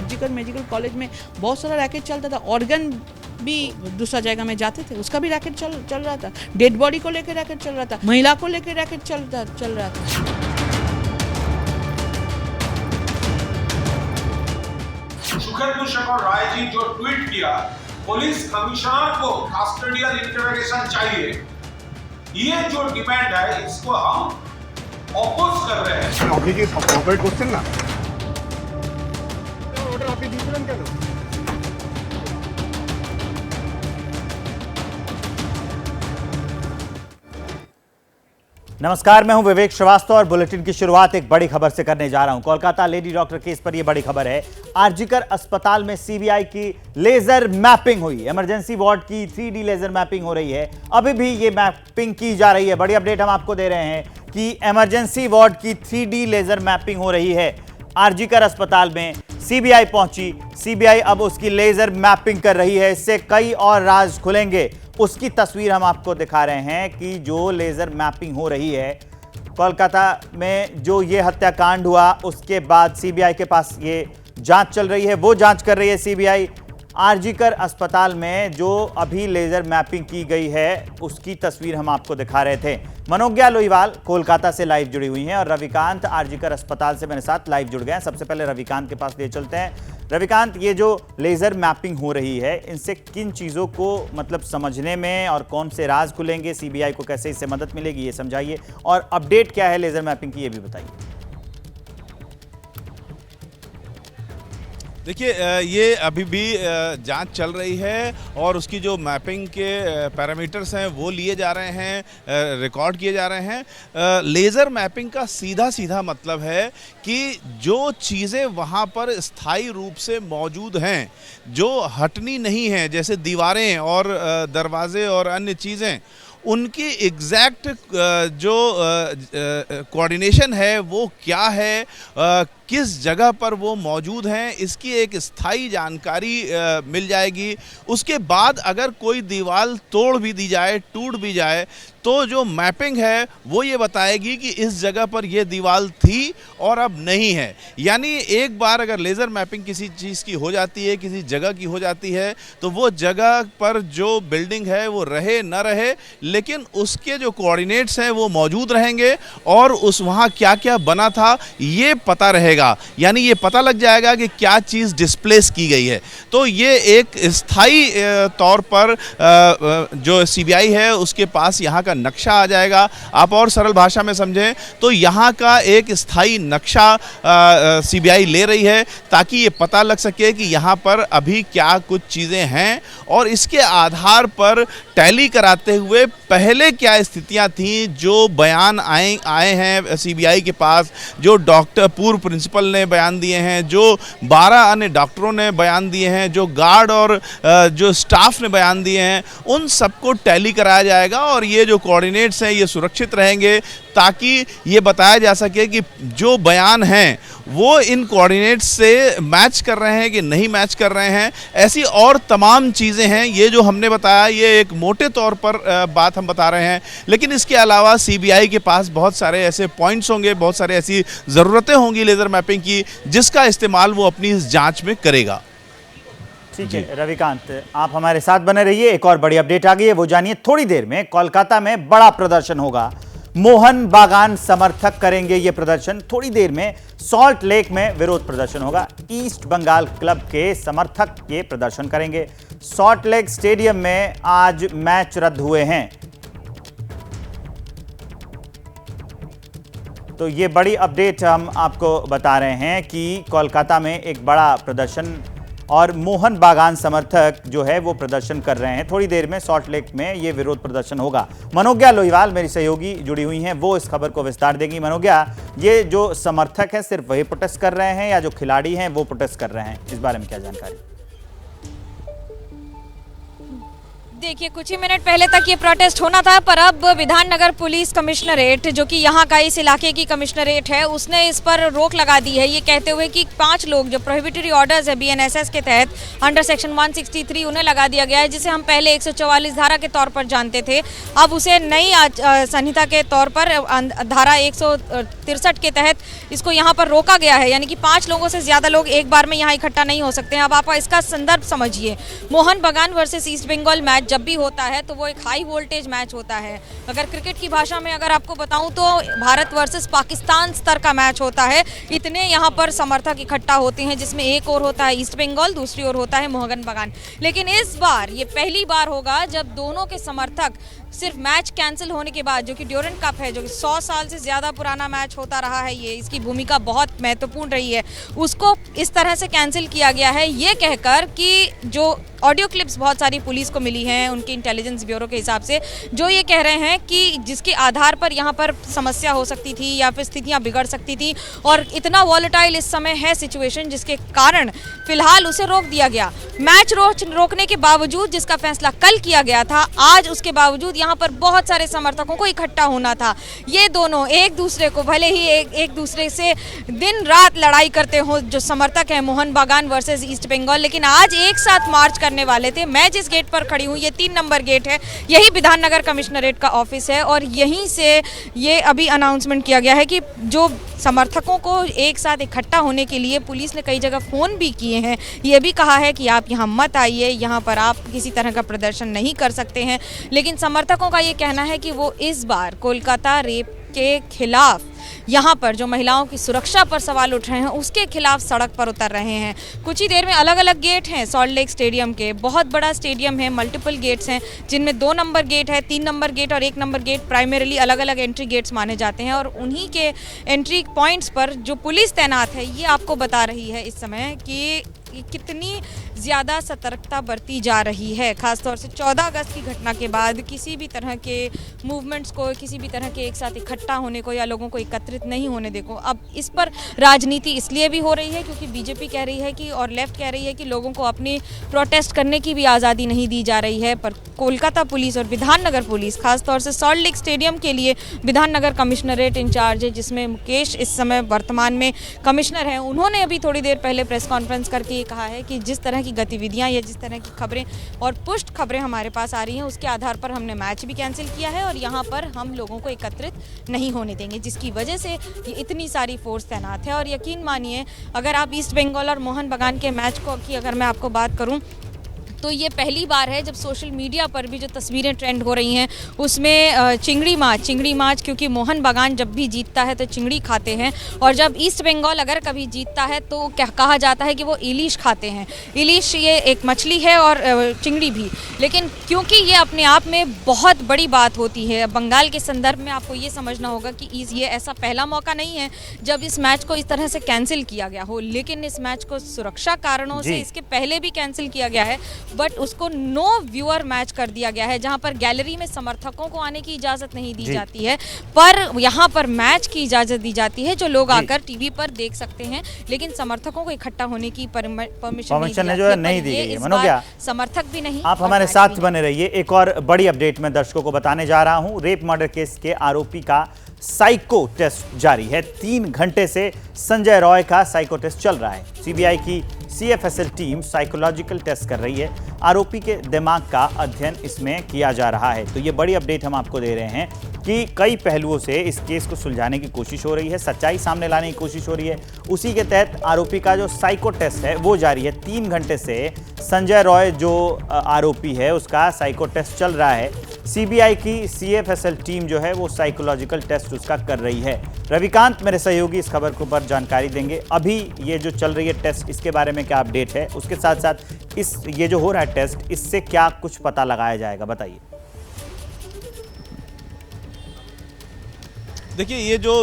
RG Kar medical college में बहुत सारा रैकेट चलता था, ऑर्गन भी दूसरा जगह में जाते थे, उसका भी रैकेट चल रहा था, डेड बॉडी को लेकर रैकेट चल रहा था, महिला को लेकर रैकेट चल रहा था। सुखेंदु शेखर राय जी जो ट्वीट किया, पुलिस कमिश्नर को कस्टोडियल इंटरोगेशन चाहिए, ये जो डिमांड है इसको हम ऑपोज कर रहे हैं। ऑब्लिगेट कॉर्पोरेट क्वेश्चन ना ऑर्डर आपके डिफरेंट कर दो। नमस्कार, मैं हूं विवेक श्रीवास्तव और बुलेटिन की शुरुआत एक बड़ी खबर से करने जा रहा हूं। कोलकाता लेडी डॉक्टर केस पर यह बड़ी खबर है। आरजीकर अस्पताल में सीबीआई की लेजर मैपिंग हुई। इमरजेंसी वार्ड की 3D लेजर मैपिंग हो रही है। अभी भी यह मैपिंग की जा रही है। बड़ी अपडेट हम आपको दे रहे हैं कि इमरजेंसी वार्ड की 3D लेजर मैपिंग हो रही है। आरजीकर अस्पताल में सीबीआई पहुंची। सीबीआई अब उसकी लेजर मैपिंग कर रही है। इससे कई और राज खुलेंगे। उसकी तस्वीर हम आपको दिखा रहे हैं कि जो लेजर मैपिंग हो रही है। कोलकाता में जो ये हत्याकांड हुआ उसके बाद सीबीआई के पास ये जांच चल रही है, वो जांच कर रही है सीबीआई। आरजीकर अस्पताल में जो अभी लेजर मैपिंग की गई है उसकी तस्वीर हम आपको दिखा रहे थे। मनोज्ञा लोहिवाल कोलकाता से लाइव जुड़ी हुई हैं और रविकांत आरजीकर अस्पताल से मेरे साथ लाइव जुड़ गए हैं। सबसे पहले रविकांत के पास ले चलते हैं। रविकांत, ये जो लेजर मैपिंग हो रही है इनसे किन चीज़ों को मतलब समझने में और कौन से राज खुलेंगे, सीबीआई को कैसे इससे मदद मिलेगी, ये समझाइए, और अपडेट क्या है लेजर मैपिंग की ये भी बताइए। देखिए, ये अभी भी जांच चल रही है और उसकी जो मैपिंग के पैरामीटर्स हैं वो लिए जा रहे हैं, रिकॉर्ड किए जा रहे हैं। लेज़र मैपिंग का सीधा सीधा मतलब है कि जो चीज़ें वहाँ पर स्थायी रूप से मौजूद हैं, जो हटनी नहीं हैं, जैसे दीवारें और दरवाजे और अन्य चीज़ें, उनकी एग्जैक्ट जो कोऑर्डिनेशन है वो क्या है, किस जगह पर वो मौजूद हैं, इसकी एक स्थायी जानकारी मिल जाएगी। उसके बाद अगर कोई दीवार तोड़ भी दी जाए, टूट भी जाए, तो जो मैपिंग है वो ये बताएगी कि इस जगह पर ये दीवार थी और अब नहीं है। यानी एक बार अगर लेज़र मैपिंग किसी चीज़ की हो जाती है, किसी जगह की हो जाती है, तो वो जगह पर जो बिल्डिंग है वो रहे न रहे, लेकिन उसके जो कोऑर्डिनेट्स हैं वो मौजूद रहेंगे और उस वहाँ क्या क्या बना था ये पता रहेगा। यानी ये पता लग जाएगा कि क्या चीज़ डिस्प्लेस की गई है। तो ये एक स्थायी तौर पर जो सीबीआई है उसके पास यहाँ का नक्शा आ जाएगा। आप और सरल भाषा में समझें तो यहाँ का एक स्थायी नक्शा सीबीआई ले रही है ताकि ये पता लग सके कि यहाँ पर अभी क्या कुछ चीज़ें हैं और इसके आधार पर टैली कराते हुए पहले क्या स्थितियाँ थीं, जो बयान आए हैं सीबीआई के पास, जो डॉक्टर पूर्व प्रिंसिपल ने बयान दिए हैं, जो 12 अन्य डॉक्टरों ने बयान दिए हैं, जो गार्ड और जो स्टाफ ने बयान दिए हैं, उन सबको टैली कराया जाएगा और ये जो कोऑर्डिनेट्स हैं ये सुरक्षित रहेंगे ताकि ये बताया जा सके कि जो बयान हैं वो इन कोऑर्डिनेट्स से मैच कर रहे हैं कि नहीं मैच कर रहे हैं। ऐसी और तमाम चीज़ें हैं। ये जो हमने बताया ये एक मोटे तौर पर बात हम बता रहे हैं, लेकिन इसके अलावा सीबीआई के पास बहुत सारे ऐसे पॉइंट्स होंगे, बहुत सारे ऐसी ज़रूरतें होंगी लेज़र मैपिंग की जिसका इस्तेमाल वो अपनी इस जाँच में करेगा। ठीक है रविकांत, आप हमारे साथ बने रहिए। एक और बड़ी अपडेट आ गई है, वो जानिए थोड़ी देर में। कोलकाता में बड़ा प्रदर्शन होगा। मोहन बागान समर्थक करेंगे ये प्रदर्शन। थोड़ी देर में सॉल्ट लेक में विरोध प्रदर्शन होगा। ईस्ट बंगाल क्लब के समर्थक ये प्रदर्शन करेंगे। सॉल्ट लेक स्टेडियम में आज मैच रद्द हुए हैं। तो ये बड़ी अपडेट हम आपको बता रहे हैं कि कोलकाता में एक बड़ा प्रदर्शन और मोहन बागान समर्थक जो है वो प्रदर्शन कर रहे हैं। थोड़ी देर में सॉल्ट लेक में ये विरोध प्रदर्शन होगा। मनोज्ञा लोहिवाल मेरी सहयोगी जुड़ी हुई हैं, वो इस खबर को विस्तार देंगी। मनोज्ञा, ये जो समर्थक हैं सिर्फ वही प्रोटेस्ट कर रहे हैं या जो खिलाड़ी हैं वो प्रोटेस्ट कर रहे हैं, इस बारे में क्या जानकारी? देखिए, कुछ ही मिनट पहले तक ये प्रोटेस्ट होना था, पर अब विधाननगर पुलिस कमिश्नरेट, जो कि यहाँ का इस इलाके की कमिश्नरेट है, उसने इस पर रोक लगा दी है, ये कहते हुए कि 5 लोग जो प्रोहिबिटरी ऑर्डर्स है BNSS के तहत अंडर सेक्शन 163 उन्हें लगा दिया गया है, जिसे हम पहले 144 धारा के तौर पर जानते थे। अब उसे नई संहिता के तौर पर धारा 163 के तहत इसको यहाँ पर रोका गया है, यानी कि 5 लोगों से ज़्यादा लोग एक बार में यहाँ इकट्ठा नहीं हो सकते हैं। अब आप इसका संदर्भ समझिए, मोहन बगान वर्सेस ईस्ट बंगाल मैच जब भी होता है तो वो एक हाई वोल्टेज मैच होता है। अगर क्रिकेट की भाषा में अगर आपको बताऊं तो भारत वर्सेस पाकिस्तान स्तर का मैच होता है। इतने यहाँ पर समर्थक इकट्ठा होते हैं, जिसमें एक ओर होता है ईस्ट बंगाल, दूसरी ओर होता है मोहन बगान। लेकिन इस बार ये पहली बार होगा जब दोनों के समर्थक सिर्फ मैच कैंसिल होने के बाद, जो कि ड्यूरेंट कप है, जो कि 100 साल से ज़्यादा पुराना मैच होता रहा है, ये इसकी भूमिका बहुत महत्वपूर्ण रही है, उसको इस तरह से कैंसिल किया गया है, ये कहकर कि जो ऑडियो क्लिप्स बहुत सारी पुलिस को मिली हैं उनके इंटेलिजेंस ब्यूरो के हिसाब से, जो ये कह रहे हैं कि जिसके आधार पर यहाँ पर समस्या हो सकती थी या फिर स्थितियाँ बिगड़ सकती थी, और इतना वॉलेटाइल इस समय है सिचुएशन, जिसके कारण फिलहाल उसे रोक दिया गया। मैच रोकने के बावजूद, जिसका फैसला कल किया गया था, आज उसके बावजूद यहाँ पर बहुत सारे समर्थकों को इकट्ठा होना था। ये दोनों एक दूसरे को, भले ही एक दूसरे से दिन रात लड़ाई करते हो जो समर्थक हैं मोहन बगान वर्सेस ईस्ट बंगाल, लेकिन आज एक साथ मार्च करने वाले थे। मैं जिस गेट पर खड़ी हूँ, ये 3 नंबर गेट है, यही विधाननगर कमिश्नरेट का ऑफिस है, और यहीं से ये अभी अनाउंसमेंट किया गया है कि जो समर्थकों को एक साथ इकट्ठा होने के लिए पुलिस ने कई जगह फ़ोन भी किए हैं, ये भी कहा है कि आप यहाँ मत आइए, यहाँ पर आप किसी तरह का प्रदर्शन नहीं कर सकते हैं। लेकिन समर्थकों का ये कहना है कि वो इस बार कोलकाता रेप के खिलाफ, यहाँ पर जो महिलाओं की सुरक्षा पर सवाल उठ रहे हैं, उसके खिलाफ सड़क पर उतर रहे हैं। कुछ ही देर में अलग अलग गेट हैं सॉल्ट लेक स्टेडियम के, बहुत बड़ा स्टेडियम है, मल्टीपल गेट्स हैं, जिनमें 2 नंबर गेट है, 3 नंबर गेट और 1 नंबर गेट प्राइमरीली अलग अलग एंट्री गेट्स माने जाते हैं, और उन्हीं के एंट्री पॉइंट्स पर जो पुलिस तैनात है, ये आपको बता रही है इस समय कि कितनी ज़्यादा सतर्कता बरती जा रही है। खासतौर से 14 अगस्त की घटना के बाद किसी भी तरह के मूवमेंट्स को, किसी भी तरह के एक साथ इकट्ठा होने को या लोगों को एकत्रित नहीं होने देखो। अब इस पर राजनीति इसलिए भी हो रही है क्योंकि बीजेपी कह रही है कि, और लेफ्ट कह रही है कि लोगों को अपनी प्रोटेस्ट करने की भी आज़ादी नहीं दी जा रही है। पर कोलकाता पुलिस और विधाननगर पुलिस, खासतौर से सॉल्ट लेक स्टेडियम के लिए विधाननगर कमिश्नरेट इंचार्ज है, जिसमें मुकेश इस समय वर्तमान में कमिश्नर हैं, उन्होंने अभी थोड़ी देर पहले प्रेस कॉन्फ्रेंस करके कहा है कि जिस तरह की गतिविधियां या जिस तरह की खबरें और पुष्ट खबरें हमारे पास आ रही हैं, उसके आधार पर हमने मैच भी कैंसिल किया है और यहाँ पर हम लोगों को एकत्रित नहीं होने देंगे, जिसकी वजह से ये इतनी सारी फोर्स तैनात है। और यकीन मानिए, अगर आप ईस्ट बंगाल और मोहन बगान के मैच को की अगर मैं आपको बात करूँ तो ये पहली बार है जब सोशल मीडिया पर भी जो तस्वीरें ट्रेंड हो रही हैं उसमें चिंगड़ी माच, क्योंकि मोहन बगान जब भी जीतता है तो चिंगड़ी खाते हैं, और जब ईस्ट बंगाल अगर कभी जीतता है तो क्या कहा जाता है कि वो इलिश खाते हैं। इलिश ये एक मछली है और चिंगड़ी भी, लेकिन क्योंकि ये अपने आप में बहुत बड़ी बात होती है, बंगाल के संदर्भ में आपको ये समझना होगा कि ये ऐसा पहला मौका नहीं है जब इस मैच को इस तरह से कैंसिल किया गया हो, लेकिन इस मैच को सुरक्षा कारणों से इसके पहले भी कैंसिल किया गया है, बट उसको नो व्यूअर मैच कर दिया गया है, जहां पर गैलरी में समर्थकों को आने की इजाजत नहीं दी जाती है, पर यहां पर मैच की इजाजत दी जाती है, जो लोग आकर टीवी पर देख सकते हैं, लेकिन समर्थकों को इकट्ठा होने की परमिशन जो है नहीं दी गई है। मनोज्ञा, समर्थक भी नहीं। आप हमारे साथ बने रहिए। एक और बड़ी अपडेट मैं दर्शकों को बताने जा रहा हूं। रेप मर्डर केस के आरोपी का साइको टेस्ट जारी है। 3 घंटे से संजय रॉय का साइको टेस्ट चल रहा है। सीबीआई की CFSL टीम साइकोलॉजिकल टेस्ट कर रही है। आरोपी के दिमाग का अध्ययन इसमें किया जा रहा है। तो ये बड़ी अपडेट हम आपको दे रहे हैं कि कई पहलुओं से इस केस को सुलझाने की कोशिश हो रही है, सच्चाई सामने लाने की कोशिश हो रही है। उसी के तहत आरोपी का जो साइको टेस्ट है वो जारी है। 3 घंटे से संजय रॉय जो आरोपी है उसका साइको टेस्ट चल रहा है। सीबीआई की CFSL टीम जो है वो साइकोलॉजिकल टेस्ट उसका कर रही है। रविकांत मेरे सहयोगी इस खबर के ऊपर जानकारी देंगे। अभी ये जो चल रही है टेस्ट, इसके बारे में क्या अपडेट है, उसके साथ साथ ये जो हो रहा है टेस्ट, इससे क्या कुछ पता लगाया जाएगा, बताइए। देखिए, ये जो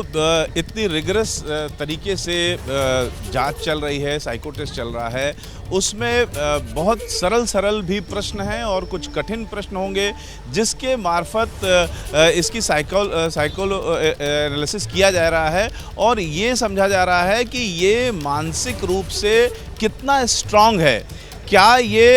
इतनी रिगरस तरीके से जांच चल रही है, साइको टेस्ट चल रहा है, उसमें बहुत सरल भी प्रश्न हैं और कुछ कठिन प्रश्न होंगे, जिसके मार्फत इसकी साइको एनालिसिस किया जा रहा है और ये समझा जा रहा है कि ये मानसिक रूप से कितना स्ट्रांग है, क्या ये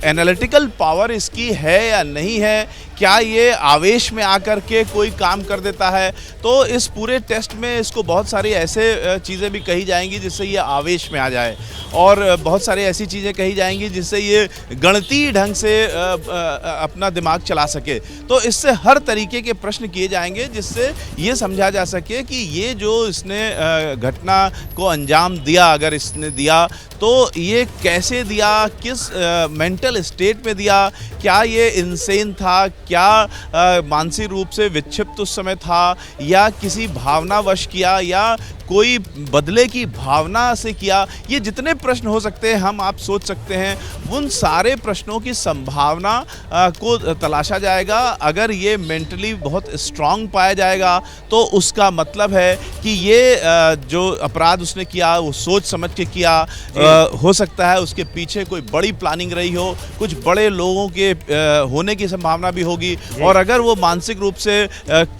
एनालिटिकल पावर इसकी है या नहीं है, क्या ये आवेश में आकर के कोई काम कर देता है। तो इस पूरे टेस्ट में इसको बहुत सारी ऐसे चीज़ें भी कही जाएंगी जिससे ये आवेश में आ जाए, और बहुत सारी ऐसी चीज़ें कही जाएंगी जिससे ये गणितीय ढंग से अपना दिमाग चला सके। तो इससे हर तरीके के प्रश्न किए जाएंगे जिससे ये समझा जा सके कि ये जो इसने घटना को अंजाम दिया, अगर इसने दिया तो ये कैसे दिया, किस मेंटल स्टेट में दिया, क्या ये इनसेन था, क्या मानसिक रूप से विक्षिप्त उस समय था, या किसी भावनावश किया, या कोई बदले की भावना से किया। ये जितने प्रश्न हो सकते हैं हम आप सोच सकते हैं, उन सारे प्रश्नों की संभावना को तलाशा जाएगा। अगर ये मेंटली बहुत स्ट्रांग पाया जाएगा तो उसका मतलब है कि ये जो अपराध उसने किया वो सोच समझ के किया। हो सकता है उसके पीछे कोई बड़ी प्लानिंग रही हो, कुछ बड़े लोगों के होने की संभावना भी होगी, और अगर वो मानसिक रूप से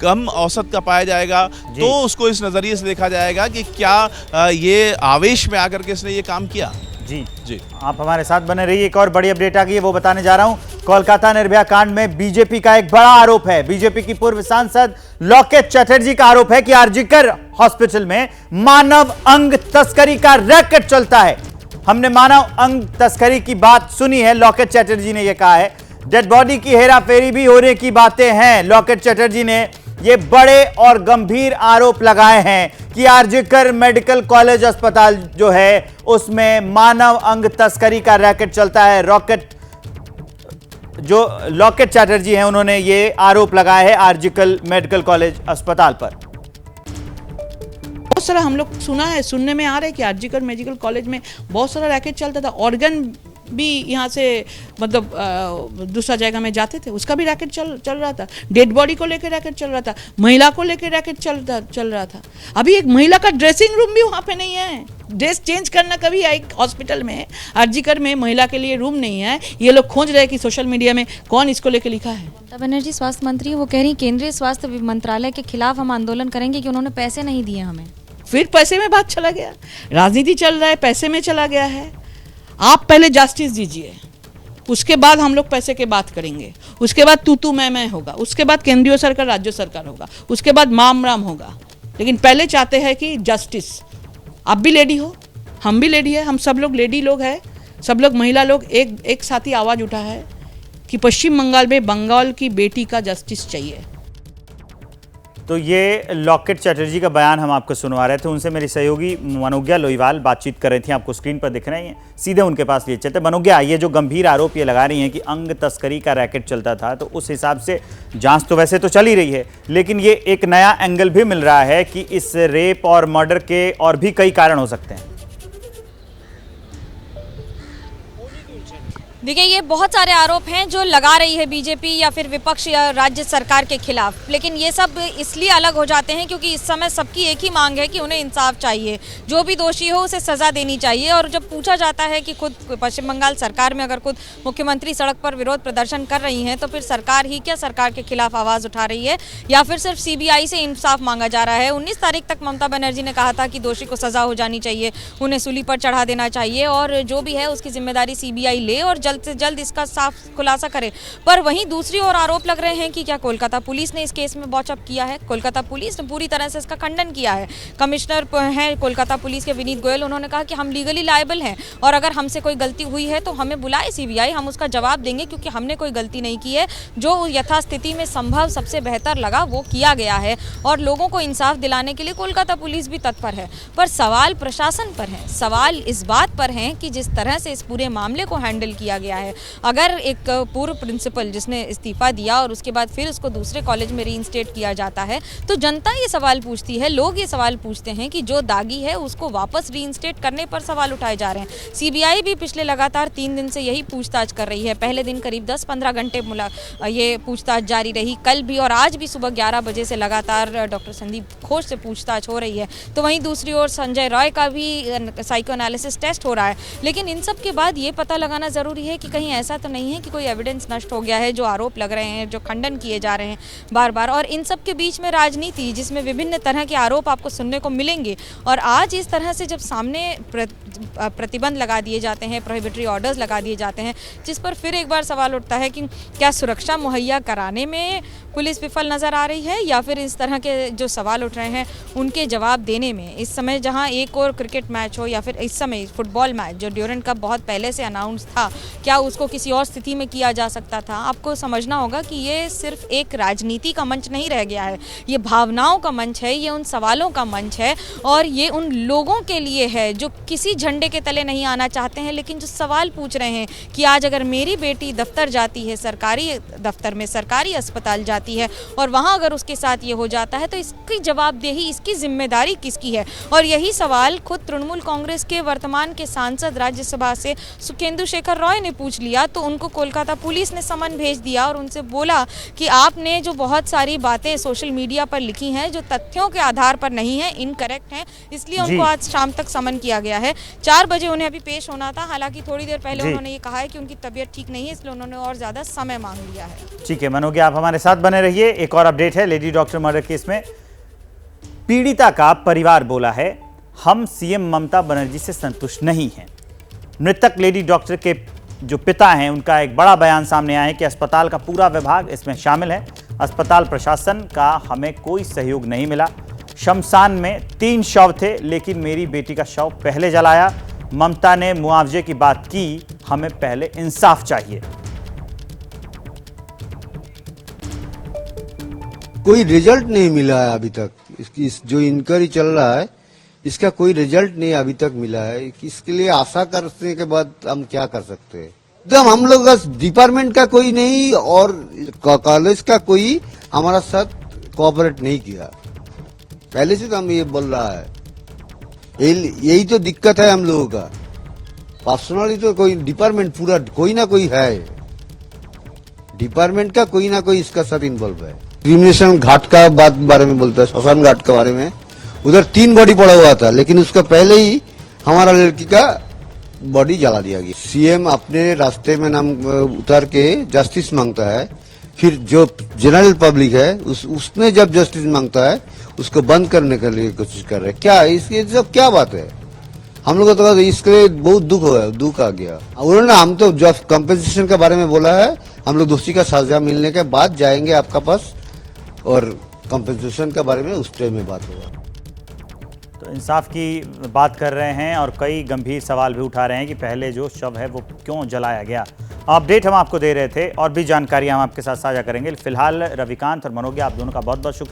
कम औसत का पाया जाएगा तो उसको इस नज़रिए से देखा जाएगा कि क्या ये आवेश में आकर के इसने ये काम किया। जी आप हमारे साथ बने रहिए। एक और बड़ी अपडेट आ गई है, वो बताने जा रहा हूं। कोलकाता निर्भया कांड में बीजेपी का एक बड़ा आरोप है। बीजेपी की पूर्व सांसद लॉकेट चटर्जी का आरोप है कि आरजीकर हॉस्पिटल में मानव अंग तस्करी का रैकेट चलता है। हमने मानव अंग तस्करी की बात सुनी है, लॉकेट चटर्जी ने यह कहा है। डेड बॉडी की हेराफेरी भी होने की बातें हैं। लॉकेट चटर्जी ने ये बड़े और गंभीर आरोप लगाए हैं कि आरजीकर मेडिकल कॉलेज अस्पताल जो है उसमें मानव अंग तस्करी का रैकेट चलता है। लॉकेट चटर्जी हैं, उन्होंने ये आरोप लगाया है आरजीकर मेडिकल कॉलेज अस्पताल पर। बहुत सारा हम लोग सुनने में आ रहा है कि आरजीकर मेडिकल कॉलेज में बहुत सारा रैकेट चलता था। ऑर्गन भी यहाँ से मतलब दूसरा जगह में जाते थे, उसका भी रैकेट चल रहा था। डेड बॉडी को लेकर रैकेट चल रहा था, महिला को लेकर रैकेट चल रहा था। अभी एक महिला का ड्रेसिंग रूम भी वहाँ पे नहीं है। ड्रेस चेंज करना कभी एक हॉस्पिटल में, आरजीकर में महिला के लिए रूम नहीं है। ये लोग खोज रहे हैं कि सोशल मीडिया में कौन इसको लेकर लिखा है। ममता बनर्जी स्वास्थ्य मंत्री, वो कह रही केंद्रीय स्वास्थ्य मंत्रालय के खिलाफ हम आंदोलन करेंगे कि उन्होंने पैसे नहीं दिए हमें। फिर पैसे में बात चला गया, राजनीति चल रहा है, पैसे में चला गया है। आप पहले जस्टिस दीजिए, उसके बाद हम लोग पैसे के बात करेंगे, उसके बाद तू मैं होगा, उसके बाद केंद्रीय सरकार राज्य सरकार होगा, उसके बाद माम राम होगा। लेकिन पहले चाहते हैं कि जस्टिस। आप भी लेडी हो, हम भी लेडी है, हम सब लोग लेडी लोग हैं, सब लोग महिला लोग एक साथ ही आवाज़ उठा है कि पश्चिम बंगाल में बंगाल की बेटी का जस्टिस चाहिए। तो ये लॉकेट चटर्जी का बयान हम आपको सुनवा रहे थे। उनसे मेरी सहयोगी मनोज्ञा लोईवाल बातचीत कर रही थी, आपको स्क्रीन पर दिख रहे हैं। सीधे उनके पास लिए चलते। मनोज्ञा, ये जो गंभीर आरोप ये लगा रही हैं कि अंग तस्करी का रैकेट चलता था, तो उस हिसाब से जांच तो वैसे तो चल ही रही है, लेकिन ये एक नया एंगल भी मिल रहा है कि इस रेप और मर्डर के और भी कई कारण हो सकते हैं। देखिए, ये बहुत सारे आरोप हैं जो लगा रही है बीजेपी या फिर विपक्ष या राज्य सरकार के खिलाफ, लेकिन ये सब इसलिए अलग हो जाते हैं क्योंकि इस समय सबकी एक ही मांग है कि उन्हें इंसाफ चाहिए। जो भी दोषी हो उसे सज़ा देनी चाहिए। और जब पूछा जाता है कि खुद पश्चिम बंगाल सरकार में अगर खुद मुख्यमंत्री सड़क पर विरोध प्रदर्शन कर रही हैं, तो फिर सरकार ही क्या सरकार के खिलाफ आवाज़ उठा रही है, या फिर सिर्फ सीबीआई से इंसाफ मांगा जा रहा है। 19 तारीख तक ममता बनर्जी ने कहा था कि दोषी को सज़ा हो जानी चाहिए, उन्हें सूली पर चढ़ा देना चाहिए, और जो भी है उसकी जिम्मेदारी सीबीआई ले और जल्द से जल्द इसका साफ खुलासा करे। पर वहीं दूसरी ओर आरोप लग रहे हैं कि क्या कोलकाता पुलिस ने इस केस में वॉचअप किया है। कोलकाता पुलिस ने पूरी तरह से इसका खंडन किया है। कमिश्नर हैं कोलकाता पुलिस के विनीत गोयल, उन्होंने कहा कि हम लीगली लायबल हैं और अगर हमसे कोई गलती हुई है तो हमें बुलाए सीबीआई, हम उसका जवाब देंगे क्योंकि हमने कोई गलती नहीं की है। जो यथास्थिति में संभव सबसे बेहतर लगा वो किया गया है और लोगों को इंसाफ दिलाने के लिए कोलकाता पुलिस भी तत्पर है। पर सवाल प्रशासन पर है, सवाल इस बात पर है कि जिस तरह से इस पूरे मामले को हैंडल किया गया है। अगर एक पूर्व प्रिंसिपल जिसने इस्तीफा दिया और उसके बाद फिर उसको दूसरे कॉलेज में रीइंस्टेट किया जाता है, तो जनता ये सवाल पूछती है, लोग ये सवाल पूछते हैं कि जो दागी है उसको वापस रीइंस्टेट करने पर सवाल उठाए जा रहे हैं। सीबीआई भी पिछले लगातार 3 दिन से यही पूछताछ कर रही है। पहले दिन करीब 10-15 घंटे ये पूछताछ जारी रही, कल भी और आज भी सुबह 11 बजे से लगातार डॉक्टर संदीप घोष से पूछताछ हो रही है। तो वहीं दूसरी ओर संजय रॉय का भी साइको एनालिसिस टेस्ट हो रहा है। लेकिन इन सब के बाद ये पता लगाना ज़रूरी है हैं कि कहीं ऐसा तो नहीं है कि कोई एविडेंस नष्ट हो गया है, जो आरोप लग रहे हैं, जो खंडन किए जा रहे हैं बार बार, और इन सब के बीच में राजनीति जिसमें विभिन्न तरह के आरोप आपको सुनने को मिलेंगे। और आज इस तरह से जब सामने प्रतिबंध लगा दिए जाते हैं, प्रोहिबिटरी ऑर्डर्स लगा दिए जाते हैं, जिस पर फिर एक बार सवाल उठता है कि क्या सुरक्षा मुहैया कराने में पुलिस विफल नज़र आ रही है, या फिर इस तरह के जो सवाल उठ रहे हैं उनके जवाब देने में। इस समय जहां एक और क्रिकेट मैच हो या फिर इस समय फुटबॉल मैच जो ड्यूरेंट कप बहुत पहले से अनाउंस था, क्या उसको किसी और स्थिति में किया जा सकता था? आपको समझना होगा कि ये सिर्फ एक राजनीति का मंच नहीं रह गया है, ये भावनाओं का मंच है, ये उन सवालों का मंच है, और ये उन लोगों के लिए है जो किसी झंडे के तले नहीं आना चाहते हैं, लेकिन जो सवाल पूछ रहे हैं कि आज अगर मेरी बेटी दफ्तर जाती है, सरकारी दफ्तर में, सरकारी अस्पताल जाती है, और वहाँ अगर उसके साथ ये हो जाता है तो इसकी जवाबदेही, इसकी जिम्मेदारी किसकी है? और यही सवाल खुद तृणमूल कांग्रेस के वर्तमान के सांसद राज्यसभा से सुखेंदु शेखर रॉय ने पूछ लिया, तो उनको कोलकाता पुलिस ने समन भेज दिया और उनसे बोला कि आपने जो बहुत सारी बातें सोशल मीडिया पर लिखी हैं जो तथ्यों के आधार पर नहीं है, इनकरेक्ट हैं, इसलिए उनको आज शाम तक समन किया गया है। 4 बजे उन्हें अभी पेश होना था, हालांकि थोड़ी देर पहले उन्होंने ये कहा है कि उनकी तबीयत ठीक नहीं है, इसलिए उन्होंने और ज्यादा समय मांग लिया है। ठीक है मनोज, आप हमारे साथ बने रहिए। एक और अपडेट है लेडी डॉक्टर मर्डर केस में। पीड़िता का परिवार बोला है, हम सीएम ममता बनर्जी से संतुष्ट नहीं हैं। मृतक लेडी डॉक्टर के जो पिता हैं उनका एक बड़ा बयान सामने आया है कि अस्पताल का पूरा विभाग इसमें शामिल है, अस्पताल प्रशासन का हमें कोई सहयोग नहीं मिला। शमशान में 3 शव थे, लेकिन मेरी बेटी का शव पहले जलाया। ममता ने मुआवजे की बात की, हमें पहले इंसाफ चाहिए। कोई रिजल्ट नहीं मिला है अभी तक। इसकी जो इंक्वायरी चल रहा है इसका कोई रिजल्ट नहीं अभी तक मिला है। इसके लिए आशा करने के बाद हम क्या कर सकते हैं? एकदम हम लोग डिपार्टमेंट का कोई नहीं और कॉलेज का कोई हमारा साथ कोऑपरेट नहीं किया। पहले से तो हम ये बोल रहा है, यही तो दिक्कत है हम लोगों का। पर्सनली तो कोई डिपार्टमेंट पूरा कोई ना कोई है, डिपार्टमेंट का कोई ना कोई इसका साथ इन्वॉल्व है। क्रिमिनेशन घाट का बारे में बोलता है, श्मशान घाट के बारे में। उधर 3 बॉडी पड़ा हुआ था, लेकिन उसका पहले ही हमारा लड़की का बॉडी जला दिया गया। सीएम अपने रास्ते में नाम उतार के जस्टिस मांगता है, फिर जो जनरल पब्लिक है उसने जब जस्टिस मांगता है उसको बंद करने के लिए कोशिश कर रहे हैं। क्या इसकी सब क्या बात है? हम लोग तो इसके लिए बहुत दुख आ गया। उन्होंने हम तो जब कंपेंसेशन के बारे में बोला है, हम लोग दोषी का सजा मिलने के बाद जाएंगे आपका पास और कंपेंसेशन के बारे में उस टाइम में बात होगा। तो इंसाफ की बात कर रहे हैं और कई गंभीर सवाल भी उठा रहे हैं कि पहले जो शव है वो क्यों जलाया गया। अपडेट हम आपको दे रहे थे और भी जानकारी हम आपके साथ साझा करेंगे। फिलहाल रविकांत और मनोज, आप दोनों का बहुत बहुत शुक्रिया।